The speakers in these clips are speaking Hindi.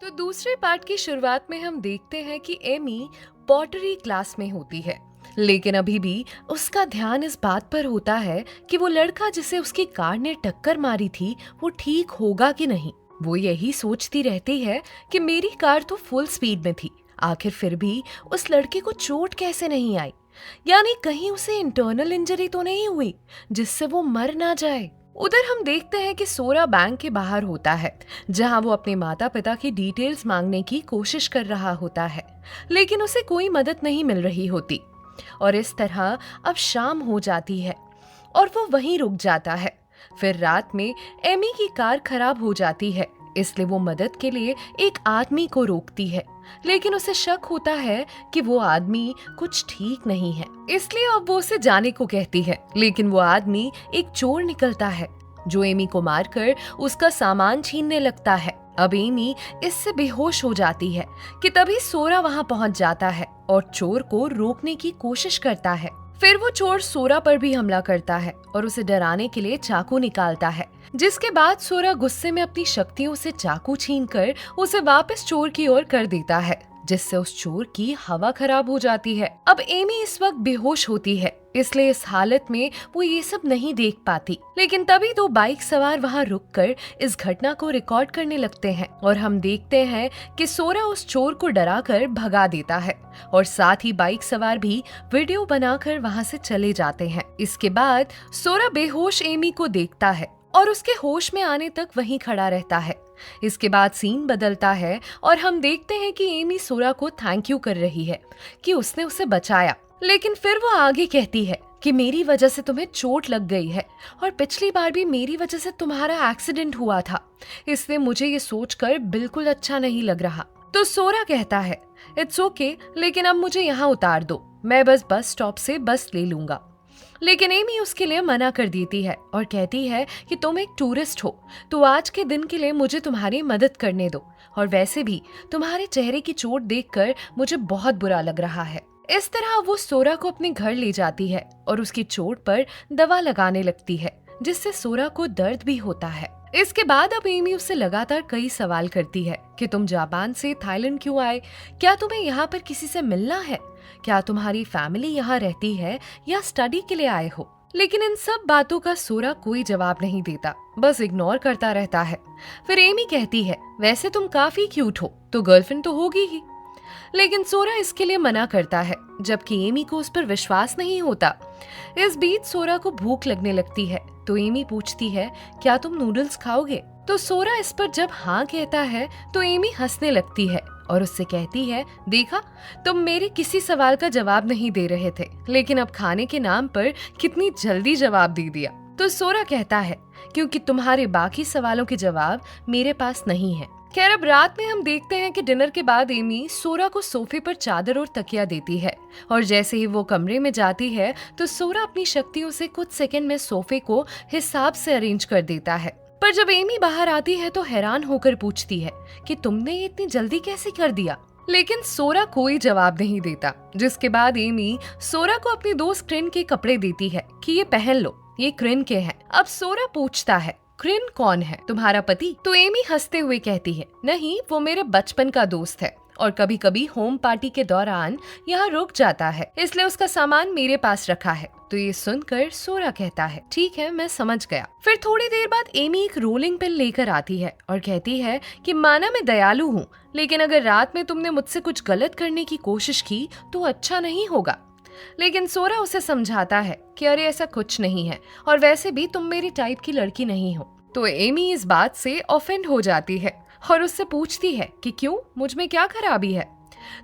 तो दूसरे पार्ट की शुरुआत में हम देखते हैं कि एमी पॉटरी क्लास में होती है, लेकिन अभी भी उसका ध्यान इस बात पर होता है कि वो लड़का जिसे उसकी कार ने टक्कर मारी थी वो ठीक होगा कि नहीं। वो यही सोचती रहती है कि मेरी कार तो फुल स्पीड में थी, आखिर फिर भी उस लड़के को चोट कैसे नहीं आई, यानी कहीं उसे इंटरनल इंजरी तो नहीं हुई जिससे वो मर ना जाए। उधर हम देखते हैं कि सोरा बैंक के बाहर होता है, जहां वो अपने माता पिता की डिटेल्स मांगने की कोशिश कर रहा होता है, लेकिन उसे कोई मदद नहीं मिल रही होती। और इस तरह अब शाम हो जाती है और वो वहीं रुक जाता है। फिर रात में एमी की कार खराब हो जाती है, इसलिए वो मदद के लिए एक आदमी को रोकती है, लेकिन उसे शक होता है कि वो आदमी कुछ ठीक नहीं है, इसलिए अब वो उसे जाने को कहती है। लेकिन वो आदमी एक चोर निकलता है जो एमी को मारकर उसका सामान छीनने लगता है। अब एमी इससे बेहोश हो जाती है कि तभी सोरा वहां पहुंच जाता है और चोर को रोकने की कोशिश करता है। फिर वो चोर सोरा पर भी हमला करता है और उसे डराने के लिए चाकू निकालता है, जिसके बाद सोरा गुस्से में अपनी शक्तियों से चाकू छीनकर उसे वापस चोर की ओर कर देता है, जिससे उस चोर की हवा खराब हो जाती है। अब एमी इस वक्त बेहोश होती है, इसलिए इस हालत में वो ये सब नहीं देख पाती। लेकिन तभी दो बाइक सवार वहां रुककर इस घटना को रिकॉर्ड करने लगते हैं और हम देखते हैं कि सोरा उस चोर को डराकर भगा देता है और साथ ही बाइक सवार भी वीडियो बनाकर वहां से चले जाते हैं। इसके बाद सोरा बेहोश एमी को देखता है और उसके होश में आने तक वहीं खड़ा रहता है। इसके बाद सीन बदलता है और हम देखते हैं कि एमी सोरा को थैंक यू कर रही है कि उसने उसे बचाया। लेकिन फिर वो आगे कहती है कि मेरी वजह से तुम्हें चोट लग गई है और पिछली बार भी मेरी वजह से तुम्हारा एक्सीडेंट हुआ था, इसलिए मुझे ये सोचकर बिल्कुल अच्छा नहीं लग रहा। तो सोरा कहता है इट्स ओके, लेकिन अब मुझे यहाँ उतार दो, मैं बस स्टॉप से बस ले लूंगा। लेकिन एमी उसके लिए मना कर देती है और कहती है कि तुम एक टूरिस्ट हो, तो आज के दिन के लिए मुझे तुम्हारी मदद करने दो, और वैसे भी तुम्हारे चेहरे की चोट देखकर मुझे बहुत बुरा लग रहा है। इस तरह वो सोरा को अपने घर ले जाती है और उसकी चोट पर दवा लगाने लगती है, जिससे सोरा को दर्द भी होता है। इसके बाद अब एमी उससे लगातार कई सवाल करती है कि तुम जापान से थाईलैंड क्यों आए, क्या तुम्हें यहाँ पर किसी से मिलना है, क्या तुम्हारी फैमिली यहाँ रहती है या स्टडी के लिए आए हो। लेकिन इन सब बातों का सोरा कोई जवाब नहीं देता, बस इग्नोर करता रहता है। फिर एमी कहती है वैसे तुम काफी क्यूट हो, तो गर्लफ्रेंड तो होगी ही। लेकिन सोरा इसके लिए मना करता है, जबकि एमी को उस पर विश्वास नहीं होता। इस बीच सोरा को भूख लगने लगती है, तो एमी पूछती है क्या तुम नूडल्स खाओगे। तो सोरा इस पर जब हाँ कहता है तो एमी हंसने लगती है और उससे कहती है देखा, तुम मेरे किसी सवाल का जवाब नहीं दे रहे थे, लेकिन अब खाने के नाम पर कितनी जल्दी जवाब दे दिया। तो सोरा कहता है क्योंकि तुम्हारे बाकी सवालों के जवाब मेरे पास नहीं है। खैर अब रात में हम देखते हैं कि डिनर के बाद एमी सोरा को सोफे पर चादर और तकिया देती है, और जैसे ही वो कमरे में जाती है तो सोरा अपनी शक्तियों से कुछ सेकंड में सोफे को हिसाब से अरेंज कर देता है। पर जब एमी बाहर आती है तो हैरान होकर पूछती है कि तुमने ये इतनी जल्दी कैसे कर दिया। लेकिन सोरा कोई जवाब नहीं देता, जिसके बाद एमी सोरा को अपनी दोस्त क्रिन के कपड़े देती है कि ये पहन लो, ये क्रिन के हैं। अब सोरा पूछता है क्रिन कौन है, तुम्हारा पति। तो एमी हंसते हुए कहती है नहीं, वो मेरे बचपन का दोस्त है और कभी कभी होम पार्टी के दौरान यहाँ रुक जाता है, इसलिए उसका सामान मेरे पास रखा है। तो ये सुनकर सोरा कहता है ठीक है, मैं समझ गया। फिर थोड़ी देर बाद एमी एक रोलिंग पिल लेकर आती है और कहती है कि माना मैं दयालु हूँ, लेकिन अगर रात में तुमने मुझसे कुछ गलत करने की कोशिश की तो अच्छा नहीं होगा। लेकिन सोरा उसे समझाता है कि अरे ऐसा कुछ नहीं है, और वैसे भी तुम मेरी टाइप की लड़की नहीं हो। तो एमी इस बात से ऑफेंड हो जाती है और उससे पूछती है कि क्यों, मुझ में क्या खराबी है।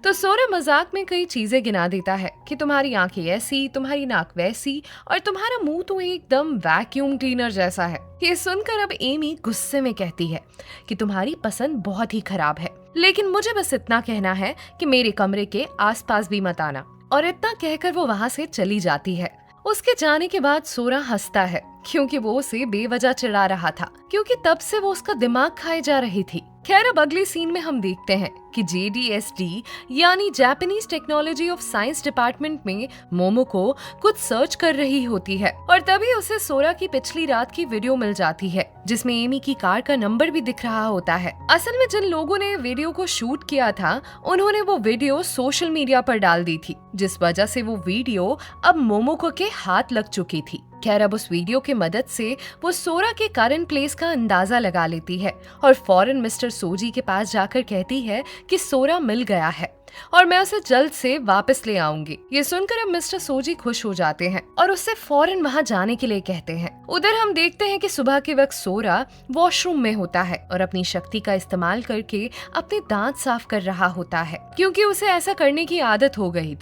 तो सोरा मजाक में कई चीजें गिना देता है कि तुम्हारी आंखें ऐसी, तुम्हारी नाक वैसी, और तुम्हारा मुंह तो एकदम वैक्यूम क्लीनर जैसा है। ये सुनकर अब एमी गुस्से में कहती है कि तुम्हारी पसंद बहुत ही खराब है, लेकिन मुझे बस इतना कहना है कि मेरे कमरे के आसपास भी मत आना। और इतना कहकर वो वहाँ से चली जाती है। उसके जाने के बाद सोरा हंसता है क्योंकि वो उसे बेवजह चिढ़ा रहा था, क्योंकि तब से वो उसका दिमाग खाए जा रही थी खैर अब अगले सीन में हम देखते हैं कि JDSD यानी Japanese technology of science department में मोमोको कुछ सर्च कर रही होती है और तभी उसे सोरा की पिछली रात की वीडियो मिल जाती है जिसमें एमी की कार का नंबर भी दिख रहा होता है। असल में जिन लोगों ने वीडियो को शूट किया था उन्होंने वो वीडियो सोशल मीडिया पर डाल दी थी, जिस वजह से वो वीडियो अब मोमोको के हाथ लग चुकी थी। खैर अब उस वीडियो की मदद से वो सोरा के करंट प्लेस का अंदाजा लगा लेती है और फौरन मिस्टर सोजी के पास जाकर कहती है कि सोरा मिल गया है और मैं उसे जल्द से वापस ले आऊंगी। ये सुनकर अब मिस्टर सोजी खुश हो जाते हैं और उससे फौरन वहां जाने के लिए कहते हैं। उधर हम देखते हैं कि सुबह के वक्त सोरा वॉशरूम में होता है और अपनी शक्ति का इस्तेमाल करके अपने दांत साफ कर रहा होता है क्योंकि उसे ऐसा करने की आदत हो गई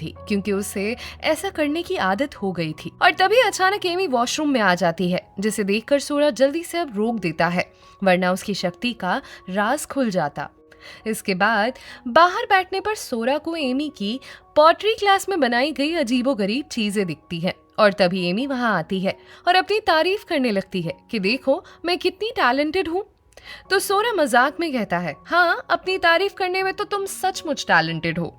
थी और तभी अचानक एमी वॉशरूम में आ जाती है, जिसे देखकर सोरा जल्दी से अब रोक देता है वरना उसकी शक्ति का राज खुल जाता। इसके बाद बाहर बैठने पर सोरा को एमी की पॉटरी क्लास में बनाई गई अजीबोगरीब चीजें दिखती हैं और तभी एमी वहां आती है और अपनी तारीफ करने लगती है कि देखो मैं कितनी टैलेंटेड हूँ। तो सोरा मजाक में कहता है, हाँ अपनी तारीफ करने में तो तुम सचमुच टैलेंटेड हो।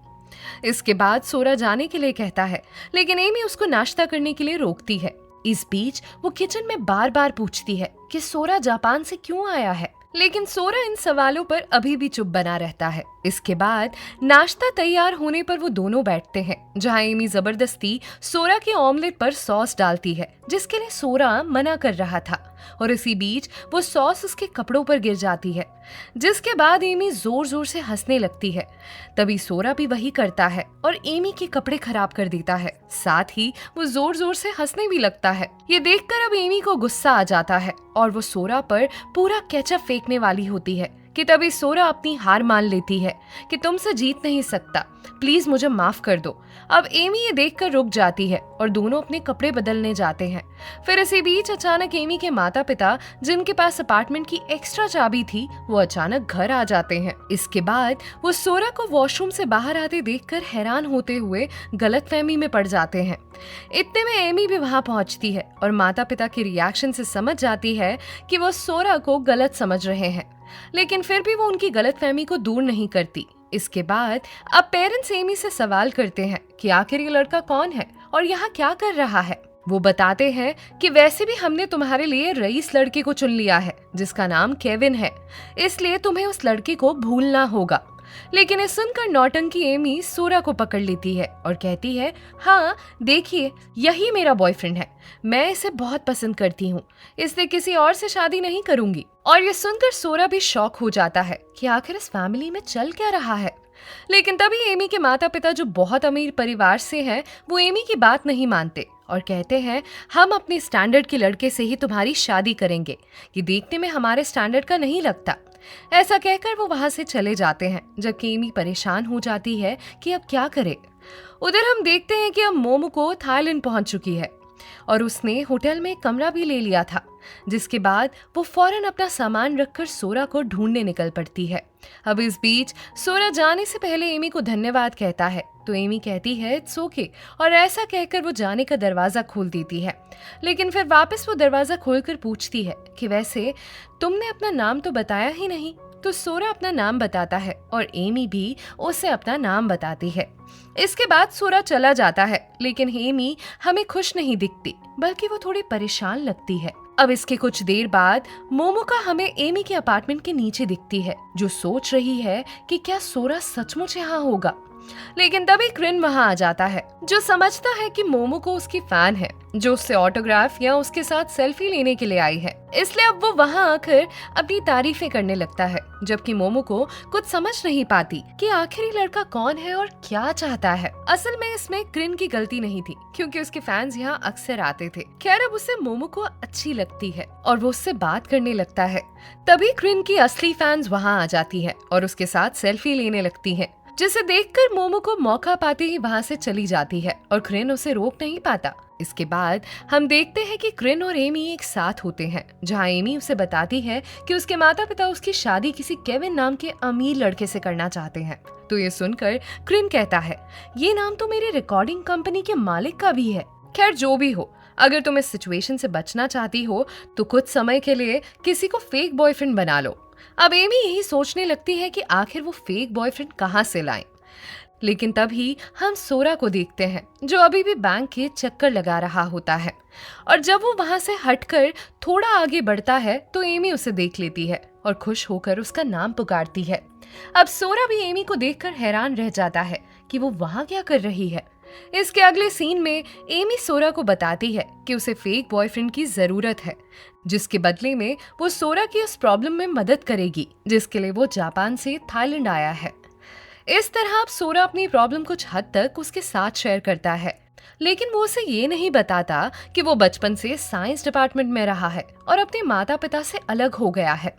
इसके बाद सोरा जाने के लिए कहता है लेकिन एमी उसको नाश्ता करने के लिए रोकती है। इस बीच वो किचन में बार बार पूछती है कि सोरा जापान से क्यों आया है, लेकिन सोरा इन सवालों पर अभी भी चुप बना रहता है। इसके बाद नाश्ता तैयार होने पर वो दोनों बैठते हैं जहां एमी जबरदस्ती सोरा के ऑमलेट पर सॉस डालती है जिसके लिए सोरा मना कर रहा था और इसी बीच वो सॉस उसके कपड़ों पर गिर जाती है, जिसके बाद एमी जोर जोर से हंसने लगती है। तभी सोरा भी वही करता है और एमी के कपड़े खराब कर देता है, साथ ही वो जोर जोर से हंसने भी लगता है। ये देखकर अब एमी को गुस्सा आ जाता है और वो सोरा पर पूरा केचप फेंकने वाली होती है कि तभी सोरा अपनी हार मान लेती है कि तुमसे जीत नहीं सकता, प्लीज मुझे माफ कर दो। अब एमी ये देखकर रुक जाती है और दोनों अपने कपड़े बदलने जाते हैं। फिर इसी बीच अचानक एमी के माता पिता, जिनके पास अपार्टमेंट की एक्स्ट्रा चाबी थी, वो अचानक घर आ जाते हैं। इसके बाद वो सोरा को वॉशरूम से बाहर आते देखकर हैरान होते हुए गलतफहमी में पड़ जाते हैं। इतने में एमी भी वहां पहुंचती है और माता पिता के रिएक्शन से समझ जाती है कि वो सोरा को गलत समझ रहे हैं, लेकिन फिर भी वो उनकी गलतफहमी को दूर नहीं करती। इसके बाद अब पेरेंट्स एमी से सवाल करते हैं कि आखिर ये लड़का कौन है और यहाँ क्या कर रहा है। वो बताते हैं कि वैसे भी हमने तुम्हारे लिए रईस लड़के को चुन लिया है जिसका नाम केविन है, इसलिए तुम्हें उस लड़के को भूलना होगा। लेकिन ये सुनकर नौटंकी एमी सोरा को पकड़ लेती है और कहती है, हाँ देखिए यही मेरा बॉयफ्रेंड है, मैं इसे बहुत पसंद करती हूँ, इसलिए किसी और से शादी नहीं करूंगी। और ये सुनकर सोरा भी शॉक हो जाता है कि आखिर इस फैमिली में चल क्या रहा है। लेकिन तभी एमी के माता पिता, जो बहुत अमीर परिवार से हैं, वो एमी की बात नहीं मानते और कहते हैं, हम अपने स्टैंडर्ड के लड़के से ही तुम्हारी शादी करेंगे, ये देखने में हमारे स्टैंडर्ड का नहीं लगता। ऐसा कहकर वो वहां से चले जाते हैं, जबकि एमी परेशान हो जाती है कि अब क्या करे। उधर हम देखते हैं कि अब मोमोको थाईलैंड पहुंच चुकी है और उसने होटल में कमरा भी ले लिया था, जिसके बाद वो फौरन अपना सामान रखकर सोरा को ढूंढने निकल पड़ती है। अब इस बीच सोरा जाने से पहले एमी को धन्यवाद कहता है, तो एमी कहती है इट्स ओके और ऐसा कहकर वो जाने का दरवाजा खोल देती है। लेकिन फिर वापस वो दरवाजा खोलकर पूछती है कि वैसे तुमने अपना नाम तो बताया ही नहीं। तो सोरा अपना नाम बताता है और एमी भी उसे अपना नाम बताती है। इसके बाद सोरा चला जाता है, लेकिन एमी हमें खुश नहीं दिखती, बल्कि वो थोड़ी परेशान लगती है। अब इसके कुछ देर बाद मोमोका हमें एमी के अपार्टमेंट के नीचे दिखती है, जो सोच रही है कि क्या सोरा सचमुच यहाँ होगा। लेकिन तभी क्रिन वहां आ जाता है, जो समझता है कि मोमोको उसकी फैन है, जो उससे ऑटोग्राफ या उसके साथ सेल्फी लेने के लिए आई है, इसलिए अब वो वहां आकर अपनी तारीफें करने लगता है। जबकि मोमोको कुछ समझ नहीं पाती कि आखिर ये लड़का कौन है और क्या चाहता है। असल में इसमें क्रिन की गलती नहीं थी, क्योंकि उसके फैंस यहाँ अक्सर आते थे। खैर अब उसे मोमोको अच्छी लगती है और वो उससे बात करने लगता है। तभी क्रिन की असली फैंस वहां आ जाती है और उसके साथ सेल्फी लेने लगती है, जिसे देखकर मोमोको मौका पाते ही वहां से चली जाती है और क्रिन उसे रोक नहीं पाता। इसके बाद हम देखते हैं कि क्रिन और एमी एक साथ होते हैं, जहां एमी उसे बताती है कि उसके माता पिता उसकी शादी किसी केविन नाम के अमीर लड़के से करना चाहते हैं। तो ये सुनकर क्रिन कहता है, ये नाम तो मेरी रिकॉर्डिंग कंपनी के मालिक का भी है। खैर जो भी हो, अगर तुम इस सिचुएशन से बचना चाहती हो तो कुछ समय के लिए किसी को फेक बॉयफ्रेंड बना लो। अब एमी यही सोचने लगती है कि आखिर वो फेक बॉयफ्रेंड कहाँ से लाएं। लेकिन तभी हम सोरा को देखते हैं जो अभी भी बैंक के चक्कर लगा रहा होता है, और जब वो वहां से हटकर थोड़ा आगे बढ़ता है तो एमी उसे देख लेती है और खुश होकर उसका नाम पुकारती है। अब सोरा भी एमी को देखकर हैरान रह जाता है कि वो वहां क्या कर रही है। इसके अगले सीन में एमी सोरा को बताती है कि उसे फेक बॉयफ्रेंड की जरूरत है, जिसके बदले में वो सोरा की उस प्रॉब्लम में मदद करेगी जिसके लिए वो जापान से थाईलैंड आया है। इस तरह अब सोरा अपनी प्रॉब्लम कुछ हद तक उसके साथ शेयर करता है, लेकिन वो उसे ये नहीं बताता कि वो बचपन से साइंस डिपार्टमेंट में रहा है और अपने माता पिता से अलग हो गया है।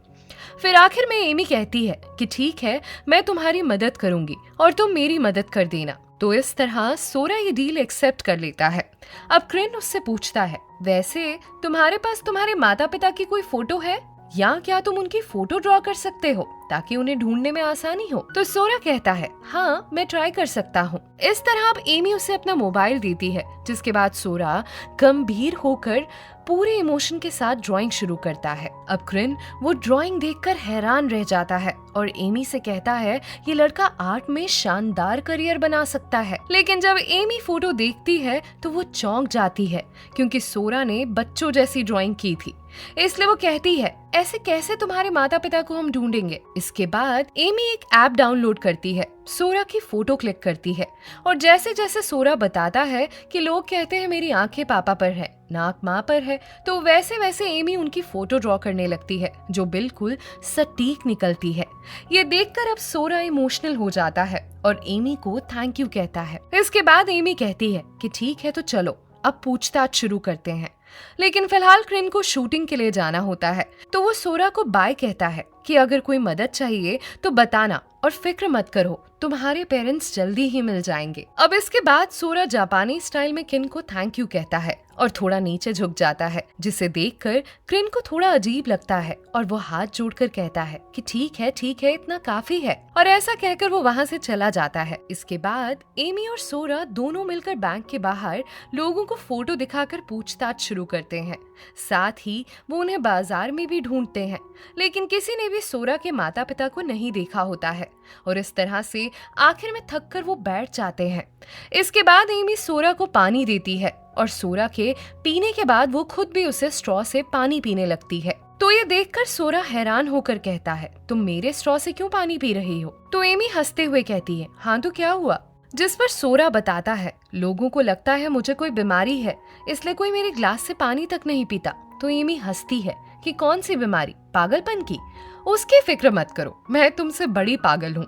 फिर आखिर में एमी कहती है कि ठीक है, मैं तुम्हारी मदद करूंगी और तुम मेरी मदद कर देना। तो इस तरह सोरा ये डील एक्सेप्ट कर लेता है। अब क्रिन उससे पूछता है, वैसे तुम्हारे पास तुम्हारे माता पिता की कोई फोटो है, या क्या तुम उनकी फोटो ड्रॉ कर सकते हो ताकि उन्हें ढूंढने में आसानी हो? तो सोरा कहता है, हाँ मैं ट्राई कर सकता हूँ। इस तरह अब एमी उसे अपना मोबाइल देती है, जिसके बाद सोरा गंभीर होकर पूरे इमोशन के साथ ड्राइंग शुरू करता है। अब क्रिन वो ड्राइंग देखकर हैरान रह जाता है और एमी से कहता है ये लड़का आर्ट में शानदार करियर बना सकता है। लेकिन जब एमी फोटो देखती है तो वो चौंक जाती है, क्योंकि सोरा ने बच्चों जैसी ड्राइंग की थी। इसलिए वो कहती है, ऐसे कैसे तुम्हारे माता पिता को हम ढूंढेंगे? इसके बाद एमी एक ऐप डाउनलोड करती है, सोरा की फोटो क्लिक करती है, और जैसे जैसे सोरा बताता है कि लोग कहते हैं मेरी आंखें पापा पर है, नाक माँ पर है, तो वैसे वैसे एमी उनकी फोटो ड्रॉ करने लगती है जो बिल्कुल सटीक निकलती है। ये देखकर अब सोरा इमोशनल हो जाता है और एमी को थैंक यू कहता है। इसके बाद एमी कहती है कि ठीक है तो चलो अब पूछताछ शुरू करते हैं। लेकिन फिलहाल क्रिन को शूटिंग के लिए जाना होता है, तो वो सोरा को बाय कहता है कि अगर कोई मदद चाहिए तो बताना और फिक्र मत करो, तुम्हारे पेरेंट्स जल्दी ही मिल जाएंगे। अब इसके बाद सोरा जापानी स्टाइल में क्रिन को थैंक यू कहता है और थोड़ा नीचे झुक जाता है, जिसे देखकर क्रिन को थोड़ा अजीब लगता है और वो हाथ जोड़कर कहता है कि ठीक है इतना काफी है, और ऐसा कहकर वो वहाँ से चला जाता है। इसके बाद एमी और सोरा दोनों मिलकर बैंक के बाहर लोगों को फोटो दिखाकर पूछताछ शुरू करते हैं। साथ ही वो उन्हें बाजार में भी ढूंढते हैं, लेकिन किसी ने भी सोरा के माता पिता को नहीं देखा होता है, और इस तरह से आखिर में थक कर वो बैठ जाते हैं। इसके बाद एमी सोरा को पानी देती है और सोरा के पीने के बाद वो खुद भी उसे स्ट्रॉ से पानी पीने लगती है। तो ये देखकर सोरा हैरान होकर कहता है, तुम मेरे स्ट्रॉ से क्यों पानी पी रही हो? तो एमी हंसते हुए कहती है, हाँ तो क्या हुआ? जिस पर सोरा बताता है, लोगों को लगता है मुझे कोई बीमारी है, इसलिए कोई मेरे ग्लास से पानी तक नहीं पीता। तो एमी हंसती है कि कौन सी बीमारी, पागलपन की? उसकी फिक्र मत करो, मैं तुमसे बड़ी पागल हूँ।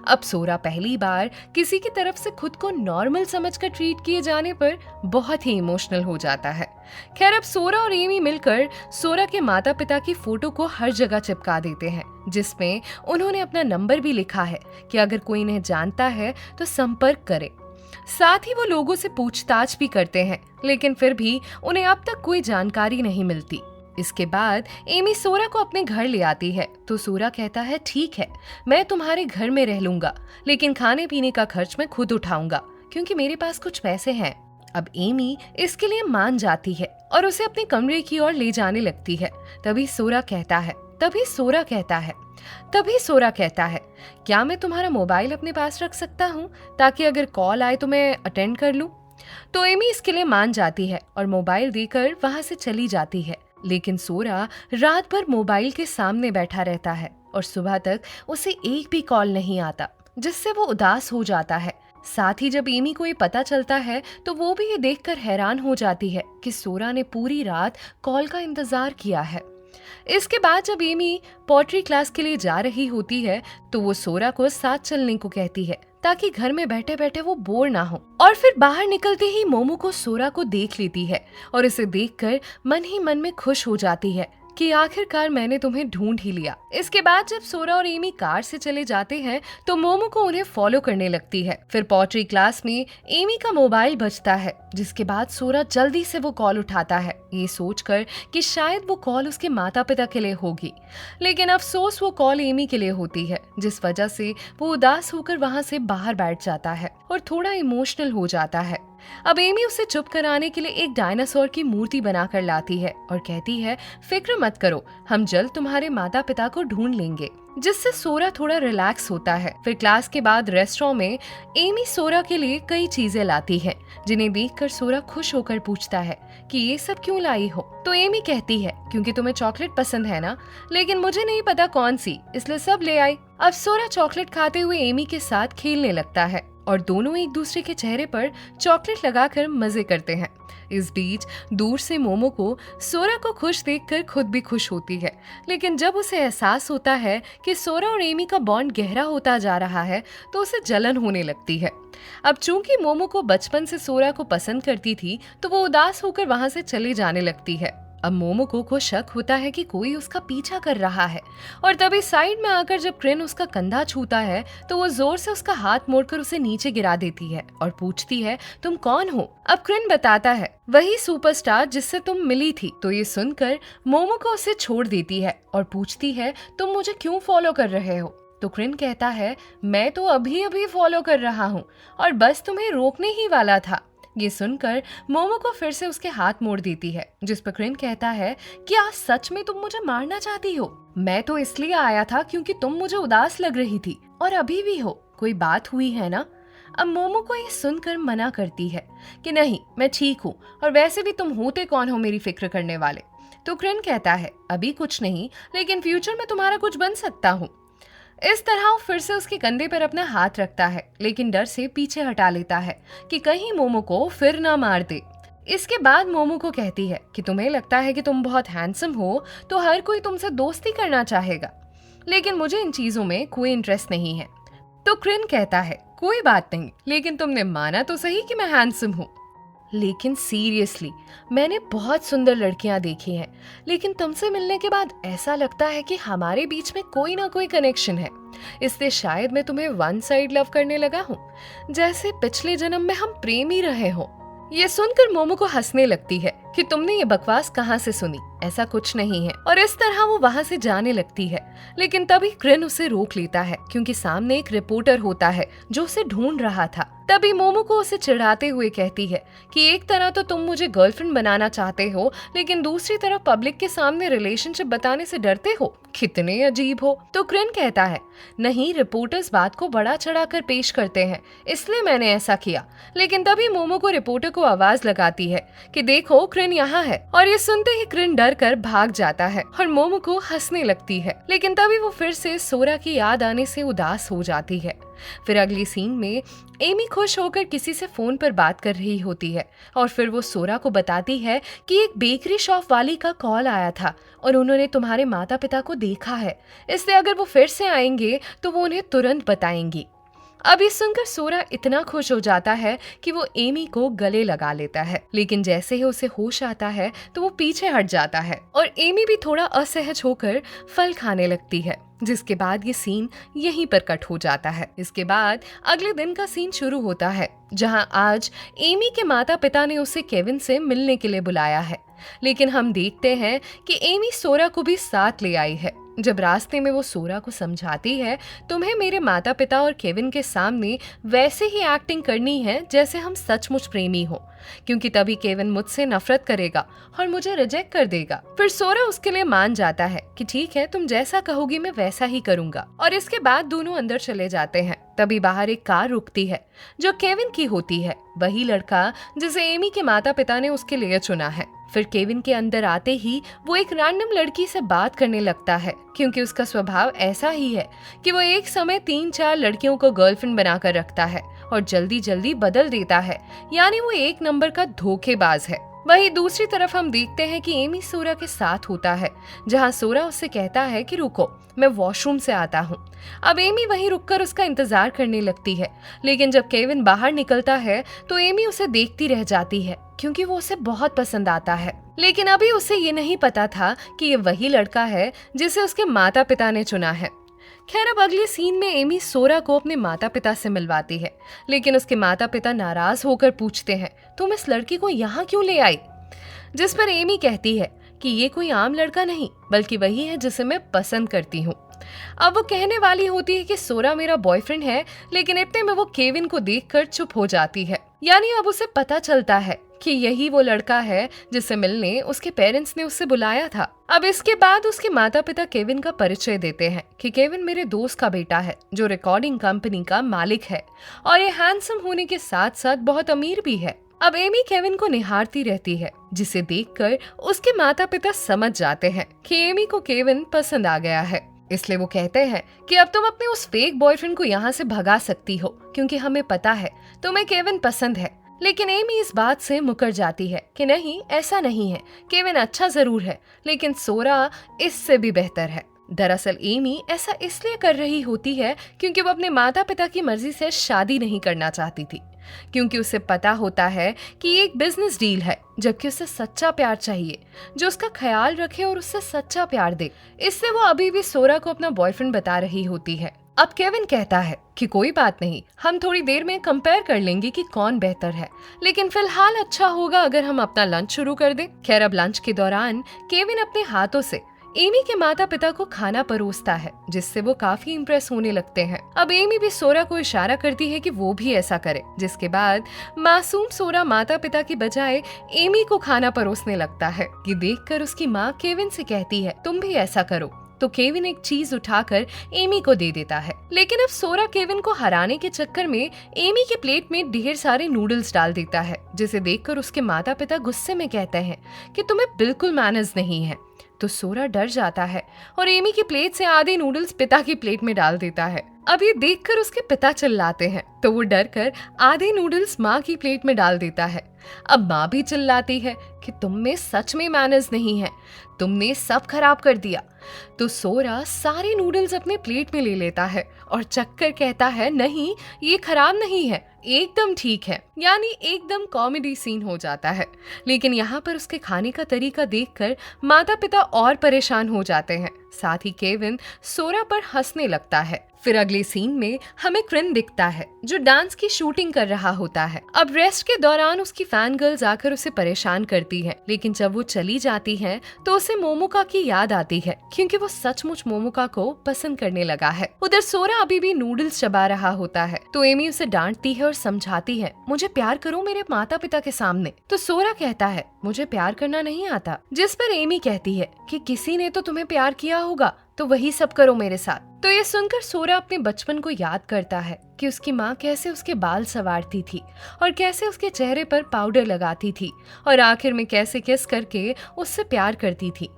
अब सोरा पहली बार किसी की तरफ से खुद को नॉर्मल समझकर ट्रीट किए जाने पर बहुत ही इमोशनल हो जाता है। खैर अब सोरा और एमी मिलकर सोरा के माता पिता की फोटो को हर जगह चिपका देते हैं, जिसमें उन्होंने अपना नंबर भी लिखा है कि अगर कोई इन्हें जानता है तो संपर्क करे। साथ ही वो लोगों से पूछताछ भी करते हैं, लेकिन फिर भी उन्हें अब तक कोई जानकारी नहीं मिलती। इसके बाद एमी सोरा को अपने घर ले आती है, तो सोरा कहता है, ठीक है मैं तुम्हारे घर में रह लूंगा, लेकिन खाने पीने का खर्च मैं खुद उठाऊंगा क्योंकि मेरे पास कुछ पैसे हैं। अब एमी इसके लिए मान जाती है और उसे अपने कमरे की ओर ले जाने लगती है। तभी सोरा कहता है, क्या मैं तुम्हारा मोबाइल अपने पास रख सकता हूँ ताकि अगर कॉल आए तो मैं अटेंड कर लूं? तो एमी इसके लिए मान जाती है और मोबाइल देकर वहां से चली जाती है। लेकिन सोरा रात भर मोबाइल के सामने बैठा रहता है और सुबह तक उसे एक भी कॉल नहीं आता, जिससे वो उदास हो जाता है। साथ ही जब एमी को ये पता चलता है तो वो भी ये देखकर हैरान हो जाती है कि सोरा ने पूरी रात कॉल का इंतजार किया है। इसके बाद जब एमी पॉटरी क्लास के लिए जा रही होती है तो वो सोरा को साथ चलने को कहती है ताकि घर में बैठे बैठे वो बोर ना हो। और फिर बाहर निकलते ही मोमो को सोरा को देख लेती है और इसे देखकर मन ही मन में खुश हो जाती है कि आखिरकार मैंने तुम्हें ढूंढ ही लिया। इसके बाद जब सोरा और एमी कार से चले जाते हैं तो मोमो को उन्हें फॉलो करने लगती है। फिर पॉटरी क्लास में एमी का मोबाइल बजता है, जिसके बाद सोरा जल्दी से वो कॉल उठाता है, ये सोचकर कि शायद वो कॉल उसके माता पिता के लिए होगी। लेकिन अफसोस वो कॉल एमी के लिए होती है, जिस वजह से वो उदास होकर वहां से बाहर बैठ जाता है और थोड़ा इमोशनल हो जाता है। अब एमी उसे चुप कराने के लिए एक डायनासोर की मूर्ति बनाकर लाती है और कहती है, फिक्र मत करो, हम जल्द तुम्हारे माता पिता को ढूंढ लेंगे, जिससे सोरा थोड़ा रिलैक्स होता है। फिर क्लास के बाद रेस्टोरेंट में एमी सोरा के लिए कई चीजें लाती है, जिन्हें देखकर सोरा खुश होकर पूछता है कि ये सब क्यों लाई हो। तो एमी कहती है, क्योंकि तुम्हें चॉकलेट पसंद है ना, लेकिन मुझे नहीं पता कौन सी, इसलिए सब ले आई। अब सोरा चॉकलेट खाते हुए एमी के साथ खेलने लगता है और दोनों एक दूसरे के चेहरे पर चॉकलेट लगाकर मजे करते हैं। इस बीच दूर से मोमो को सोरा को खुश देखकर खुद भी खुश होती है, लेकिन जब उसे एहसास होता है कि सोरा और एमी का बॉन्ड गहरा होता जा रहा है तो उसे जलन होने लगती है। अब चूंकि मोमो को बचपन से सोरा को पसंद करती थी तो वो उदास होकर वहां से चले जाने लगती है। अब मोमो को शक होता है कि कोई उसका पीछा कर रहा है और तभी साइड में आकर जब क्रिन उसका कंधा छूता है तो वो जोर से उसका हाथ मोड़कर उसे नीचे गिरा देती है और पूछती है, तुम कौन हो? अब क्रिन बताता है, वही सुपरस्टार जिससे तुम मिली थी। तो ये सुनकर मोमो को उसे छोड़ देती है और पूछती है, तुम मुझे क्यों फॉलो कर रहे हो? तो क्रिन कहता है, मैं तो अभी अभी फॉलो कर रहा हूँ और बस तुम्हें रोकने ही वाला था। ये सुनकर मोमो को फिर से उसके हाथ मोड़ देती है, जिस पर क्रिन कहता है, क्या सच में तुम मुझे मारना चाहती हो? मैं तो इसलिए आया था क्योंकि तुम मुझे उदास लग रही थी और अभी भी हो, कोई बात हुई है ना? अब मोमो को ये सुनकर मना करती है कि नहीं, मैं ठीक हूँ और वैसे भी तुम होते कौन हो मेरी फिक्र करने वाले। तो क्रिन कहता है, अभी कुछ नहीं, लेकिन फ्यूचर में तुम्हारा कुछ बन सकता हूँ। इस तरह वो फिर से उसके कंधे पर अपना हाथ रखता है, लेकिन डर से पीछे हटा लेता है कि कहीं मोमो को फिर ना मार दे। इसके बाद मोमो को कहती है कि तुम्हें लगता है कि तुम बहुत हैंडसम हो तो हर कोई तुमसे दोस्ती करना चाहेगा, लेकिन मुझे इन चीजों में कोई इंटरेस्ट नहीं है। तो क्रिन कहता है, कोई बात नहीं, लेकिन तुमने माना तो सही कि मैं हैंडसम हूँ। लेकिन सीरियसली, मैंने बहुत सुंदर लड़कियां देखी हैं, लेकिन तुमसे मिलने के बाद ऐसा लगता है कि हमारे बीच में कोई ना कोई कनेक्शन है, इसलिए शायद मैं तुम्हें वन साइड लव करने लगा हूँ, जैसे पिछले जन्म में हम प्रेमी रहे हो। ये सुनकर मोमो को हंसने लगती है कि तुमने ये बकवास कहाँ से सुनी, ऐसा कुछ नहीं है, और इस तरह वो वहाँ से जाने लगती है। लेकिन तभी क्रिन उसे रोक लेता है क्योंकि सामने एक रिपोर्टर होता है जो उसे ढूंढ रहा था। तभी मोमो को उसे चिढ़ाते हुए कहती है कि एक तरह तो तुम मुझे गर्लफ्रेंड बनाना चाहते हो, लेकिन दूसरी तरफ पब्लिक के सामने रिलेशनशिप बताने से डरते हो, कितने अजीब हो। तो क्रिन कहता है, नहीं, रिपोर्टर्स बात को बड़ा चढ़ाकर पेश करते हैं, इसलिए मैंने ऐसा किया। लेकिन तभी मोमो को रिपोर्टर को आवाज लगाती है कि देखो क्रिन यहाँ है, और ये सुनते ही क्रिन डर कर भाग जाता है और मोमो को हंसने लगती है। लेकिन तभी वो फिर से सोरा की याद आने से उदास हो जाती है। फिर अगली सीन में एमी खुश होकर किसी से फोन पर बात कर रही होती है और फिर वो सोरा को बताती है कि एक बेकरी शॉप वाली का कॉल आया था और उन्होंने तुम्हारे माता पिता को देखा है, इसलिए अगर वो फिर से आएंगे तो वो उन्हें तुरंत बताएंगी। अब ये सुनकर सोरा इतना खुश हो जाता है कि वो एमी को गले लगा लेता है, लेकिन जैसे ही उसे होश आता है तो वो पीछे हट जाता है और एमी भी थोड़ा असहज होकर फल खाने लगती है। जिसके बाद ये सीन यहीं पर कट हो जाता है। इसके बाद अगले दिन का सीन शुरू होता है, जहां आज एमी के माता पिता ने उसे केविन से मिलने के लिए बुलाया है, लेकिन हम देखते हैं कि एमी सोरा को भी साथ ले आई है। जब रास्ते में वो सोरा को समझाती है, तुम्हें मेरे माता पिता और केविन के सामने वैसे ही एक्टिंग करनी है जैसे हम सचमुच प्रेमी हो, क्योंकि तभी केविन मुझसे नफरत करेगा और मुझे रिजेक्ट कर देगा। फिर सोरा उसके लिए मान जाता है कि ठीक है, तुम जैसा कहोगी मैं वैसा ही करूंगा, और इसके बाद दोनों अंदर चले जाते हैं। तभी बाहर एक कार रुकती है जो केविन की होती है, वही लड़का जिसे एमी के माता पिता ने उसके लिए चुना है। फिर केविन के अंदर आते ही वो एक रैंडम लड़की से बात करने लगता है, क्योंकि उसका स्वभाव ऐसा ही है कि वो एक समय 3-4 लड़कियों को गर्लफ्रेंड बनाकर रखता है और जल्दी जल्दी बदल देता है, यानी वो एक नंबर का धोखेबाज है। वहीं दूसरी तरफ हम देखते हैं कि एमी सोरा के साथ होता है, जहां सोरा उससे कहता है कि रुको, मैं वॉशरूम से आता हूँ। अब एमी वहीं रुककर उसका इंतजार करने लगती है, लेकिन जब केविन बाहर निकलता है तो एमी उसे देखती रह जाती है, क्योंकि वो उसे बहुत पसंद आता है। लेकिन अभी उसे ये नहीं पता था कि ये वही लड़का है जिसे उसके माता पिता ने चुना है। खैर, अब अगले सीन में एमी सोरा को अपने माता पिता से मिलवाती है, लेकिन उसके माता पिता नाराज होकर पूछते हैं, तुम इस लड़की को यहाँ क्यों ले आई? जिस पर एमी कहती है कि ये कोई आम लड़का नहीं, बल्कि वही है जिसे मैं पसंद करती हूँ। अब वो कहने वाली होती है कि सोरा मेरा बॉयफ्रेंड है, लेकिन इतने में वो केविन को देखकर चुप हो जाती है। यानी अब उसे पता चलता है कि यही वो लड़का है जिससे मिलने उसके पेरेंट्स ने उससे बुलाया था। अब इसके बाद उसके माता पिता केविन का परिचय देते हैं कि केविन मेरे दोस्त का बेटा है जो रिकॉर्डिंग कंपनी का मालिक है और ये हैंडसम होने के साथ साथ बहुत अमीर भी है। अब एमी केविन को निहारती रहती है, जिसे देखकर उसके माता पिता समझ जाते हैं कि एमी को केविन पसंद आ गया है। इसलिए वो कहते हैं कि अब तुम अपने उस फेक बॉयफ्रेंड को यहाँ से भगा सकती हो, क्योंकि हमें पता है तुम्हें केविन पसंद है। लेकिन एमी इस बात से मुकर जाती है कि नहीं, ऐसा नहीं है, केविन अच्छा जरूर है, लेकिन सोरा इससे भी बेहतर है। दरअसल एमी ऐसा इसलिए कर रही होती है क्योंकि वो अपने माता पिता की मर्जी से शादी नहीं करना चाहती थी, क्योंकि उसे पता होता है कि ये एक बिजनेस डील है, जबकि उसे सच्चा प्यार चाहिए जो उसका ख्याल रखे और उससे सच्चा प्यार दे। इससे वो अभी भी सोरा को अपना बॉयफ्रेंड बता रही होती है। अब केविन कहता है कि कोई बात नहीं, हम थोड़ी देर में कंपेयर कर लेंगे कि कौन बेहतर है, लेकिन फिलहाल अच्छा होगा अगर हम अपना लंच शुरू कर दें। खैर, अब लंच के दौरान केविन अपने हाथों से एमी के माता पिता को खाना परोसता है, जिससे वो काफी इम्प्रेस होने लगते हैं। अब एमी भी सोरा को इशारा करती है कि वो भी ऐसा करे, जिसके बाद मासूम सोरा माता पिता की बजाय एमी को खाना परोसने लगता है। ये देखकर उसकी माँ केविन से कहती है तुम भी ऐसा करो, तो केविन एक चीज उठाकर एमी को दे देता है। लेकिन अब सोरा केविन को हराने के चक्कर में एमी के प्लेट में ढेर सारे नूडल्स डाल देता है, जिसे देखकर उसके माता पिता गुस्से में कहते हैं कि तुम्हें बिल्कुल मैनर्स नहीं है। तो सोरा डर जाता है और एमी की प्लेट से आधे नूडल्स पिता की प्लेट में डाल देता है। अब ये देखकर उसके पिता चिल्लाते हैं, तो वो डर कर आधे नूडल्स माँ की प्लेट में डाल देता है। अब माँ भी चिल्लाती है कि तुम में सच में मैनर्स नहीं है, तुमने सब खराब कर दिया। तो सोरा सारे नूडल्स अपने प्लेट में ले लेता है और चक्कर कहता है नहीं, ये खराब नहीं है, एकदम ठीक है। यानी एकदम कॉमेडी सीन हो जाता है। लेकिन यहाँ पर उसके खाने का तरीका देखकर माता पिता और परेशान हो जाते हैं। साथ ही केविन सोरा पर हंसने लगता है। फिर अगले सीन में हमें क्रिन दिखता है जो डांस की शूटिंग कर रहा होता है। अब रेस्ट के दौरान उसकी फैन गर्ल्स आकर उसे परेशान करती हैं, लेकिन जब वो चली जाती हैं तो उसे मोमोका की याद आती है, क्योंकि वो सचमुच मोमोका को पसंद करने लगा है। उधर सोरा अभी भी नूडल्स चबा रहा होता है, तो एमी उसे डांटती है और समझाती है मुझे प्यार करो मेरे माता पिता के सामने। तो सोरा कहता है मुझे प्यार करना नहीं आता, जिस पर एमी कहती है कि किसी ने तो तुम्हें प्यार किया होगा, तो वही सब करो मेरे साथ। तो ये सुनकर सोरा अपने बचपन को याद करता है कि उसकी माँ कैसे उसके बाल संवारती थी और कैसे उसके चेहरे पर पाउडर लगाती थी और आखिर में कैसे किस करके उससे प्यार करती थी।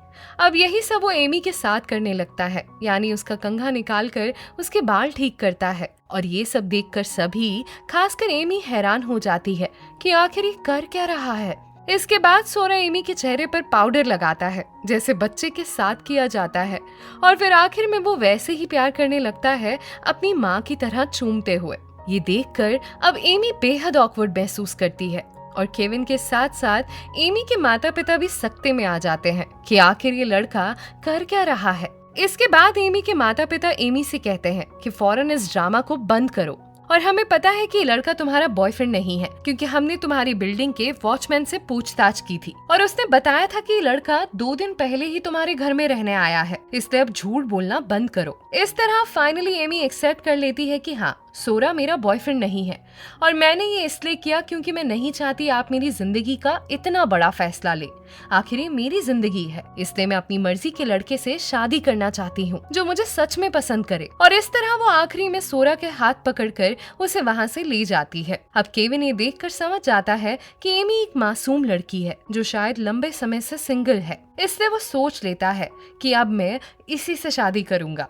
अब यही सब वो एमी के साथ करने लगता है, यानी उसका कंघा निकालकर उसके बाल ठीक करता है। और ये सब देखकर सभी, खासकर एमी, हैरान हो जाती है कि आखिर ये कर क्या रहा है। इसके बाद सोरा एमी के चेहरे पर पाउडर लगाता है जैसे बच्चे के साथ किया जाता है, और फिर आखिर में वो वैसे ही प्यार करने लगता है अपनी माँ की तरह चूमते हुए। ये देखकर अब एमी बेहद ऑकवर्ड महसूस करती है और केविन के साथ साथ एमी के माता पिता भी सकते में आ जाते हैं कि आखिर ये लड़का कर क्या रहा है। इसके बाद एमी के माता पिता एमी से कहते हैं कि फौरन इस ड्रामा को बंद करो, और हमें पता है कि ये लड़का तुम्हारा बॉयफ्रेंड नहीं है, क्योंकि हमने तुम्हारी बिल्डिंग के वॉचमैन से पूछताछ की थी और उसने बताया था कि ये लड़का 2 दिन पहले ही तुम्हारे घर में रहने आया है, इसलिए अब झूठ बोलना बंद करो। इस तरह फाइनली एमी एक्सेप्ट कर लेती है कि हाँ, सोरा मेरा बॉयफ्रेंड नहीं है, और मैंने ये इसलिए किया क्योंकि मैं नहीं चाहती आप मेरी जिंदगी का इतना बड़ा फैसला ले। आखिर ये मेरी जिंदगी है, इसलिए मैं अपनी मर्जी के लड़के से शादी करना चाहती हूँ जो मुझे सच में पसंद करे। और इस तरह वो आखिरी में सोरा के हाथ पकड़कर उसे वहाँ से ले जाती है। अब केविन ये देखकर समझ जाता है कि एमी एक मासूम लड़की है जो शायद लंबे समय से सिंगल है, इसलिए वो सोच लेता है कि अब मैं इसी से शादी करूंगा।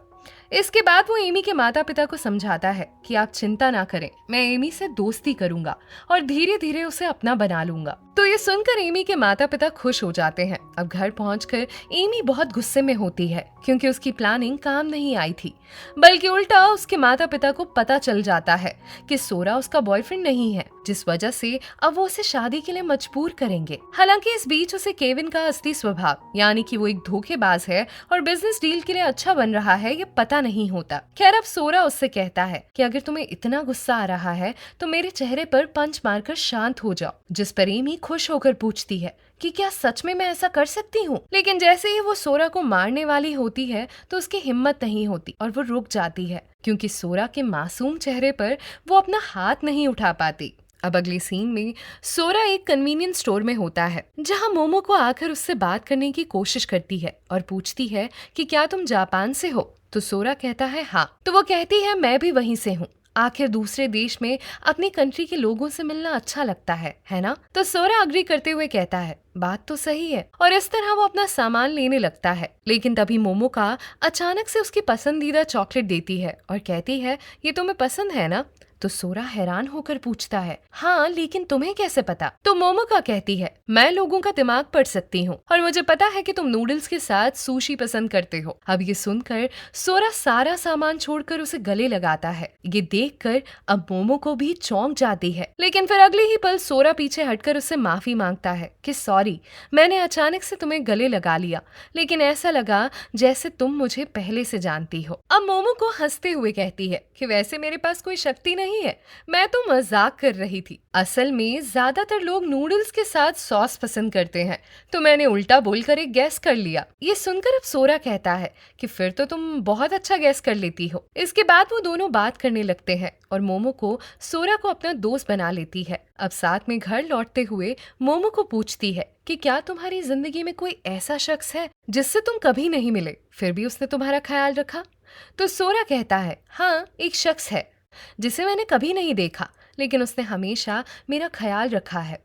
इसके बाद वो एमी के माता पिता को समझाता है कि आप चिंता ना करें, मैं एमी से दोस्ती करूंगा और धीरे धीरे उसे अपना बना लूंगा। तो ये सुनकर एमी के माता पिता खुश हो जाते हैं। अब घर पहुंचकर एमी बहुत गुस्से में होती है क्योंकि उसकी प्लानिंग काम नहीं आई थी, बल्कि उल्टा उसके माता पिता को पता चल जाता है कि सोरा उसका बॉयफ्रेंड नहीं है, जिस वजह से अब वो उसे शादी के लिए मजबूर करेंगे। हालांकि इस बीच उसे केविन का असली स्वभाव, यानी कि वो एक धोखेबाज है और बिजनेस डील के लिए अच्छा बन रहा है, ये पता नहीं होता। खैर, अब सोरा उससे कहता है कि अगर तुम्हें इतना गुस्सा आ रहा है तो मेरे चेहरे पर पंच मारकर शांत हो जाओ, जिस पर एमी खुश होकर पूछती है कि क्या सच में मैं ऐसा कर सकती हूँ। लेकिन जैसे ही वो सोरा को मारने वाली होती है तो उसकी हिम्मत नहीं होती और वो रुक जाती है, क्योंकि सोरा के मासूम चेहरे पर वो अपना हाथ नहीं उठा पाती। अब अगले सीन में सोरा एक कन्वीनियंस स्टोर में होता है, जहां मोमो को आकर उससे बात करने की कोशिश करती है और पूछती है कि क्या तुम जापान से हो। तो सोरा कहता है हाँ। तो वो कहती है मैं भी वहीं से हूँ, आखिर दूसरे देश में अपनी कंट्री के लोगों से मिलना अच्छा लगता है ना। तो सोरा अग्री करते हुए कहता है बात तो सही है, और इस तरह वो अपना सामान लेने लगता है। लेकिन तभी मोमोका अचानक से उसकी पसंदीदा चॉकलेट देती है और कहती है ये तुम्हें पसंद है ना। तो सोरा हैरान होकर पूछता है हाँ, लेकिन तुम्हें कैसे पता। तो मोमोका कहती है मैं लोगों का दिमाग पढ़ सकती हूँ और मुझे पता है कि तुम नूडल्स के साथ सुशी पसंद करते हो। अब ये सुनकर सोरा सारा सामान छोड़कर उसे गले लगाता है। ये देखकर अब मोमो को भी चौंक जाती है, लेकिन फिर अगले ही पल सोरा पीछे हटकर उससे माफी मांगता है कि सॉरी, मैंने अचानक से तुम्हें गले लगा लिया, लेकिन ऐसा लगा जैसे तुम मुझे पहले से जानती हो। अब मोमो को हंसते हुए कहती है कि वैसे मेरे पास कोई शक्ति नहीं है, मैं तो मजाक कर रही थी। असल में ज्यादातर लोग नूडल्स के साथ सॉस पसंद करते हैं, तो मैंने उल्टा बोलकर एक गैस कर लिया। ये सुनकर अब सोरा कहता है कि फिर तो तुम बहुत अच्छा गैस कर लेती हो। इसके बाद वो दोनों बात करने लगते हैं और मोमो को सोरा को अपना दोस्त बना लेती है। अब साथ में घर लौटते हुए मोमो को पूछती है कि क्या तुम्हारी जिंदगी में कोई ऐसा शख्स है जिससे तुम कभी नहीं मिले, फिर भी उसने तुम्हारा ख्याल रखा। तो सोरा कहता है हाँ, एक शख्स है जिसे मैंने कभी नहीं देखा, लेकिन उसने हमेशा मेरा ख्याल रखा है।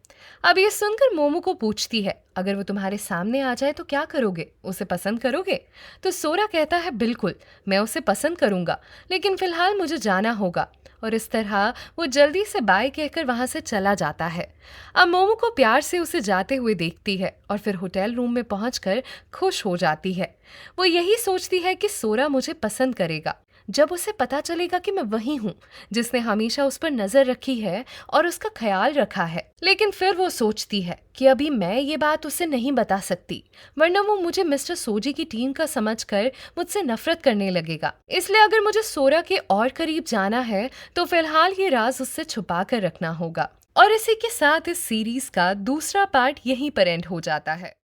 अब ये सुनकर मोमो को पूछती है अगर वो तुम्हारे सामने आ जाए तो क्या करोगे, उसे पसंद करोगे। तो सोरा कहता है बिल्कुल, मैं उसे पसंद करूंगा, लेकिन फिलहाल मुझे जाना होगा। और इस तरह वो जल्दी से बाय कहकर वहां से चला जाता है। अब मोमो को प्यार से उसे जाते हुए देखती है और फिर होटल रूम में पहुंचकर खुश हो जाती है। वो यही सोचती है कि सोरा मुझे पसंद करेगा जब उसे पता चलेगा कि मैं वही हूँ जिसने हमेशा उस पर नजर रखी है और उसका ख्याल रखा है। लेकिन फिर वो सोचती है कि अभी मैं ये बात उसे नहीं बता सकती, वरना वो मुझे मिस्टर सोजी की टीम का समझकर मुझसे नफरत करने लगेगा। इसलिए अगर मुझे सोरा के और करीब जाना है तो फिलहाल ये राज उससे छुपा कर रखना होगा। और इसी के साथ इस सीरीज का दूसरा पार्ट यहीं पर एंड हो जाता है।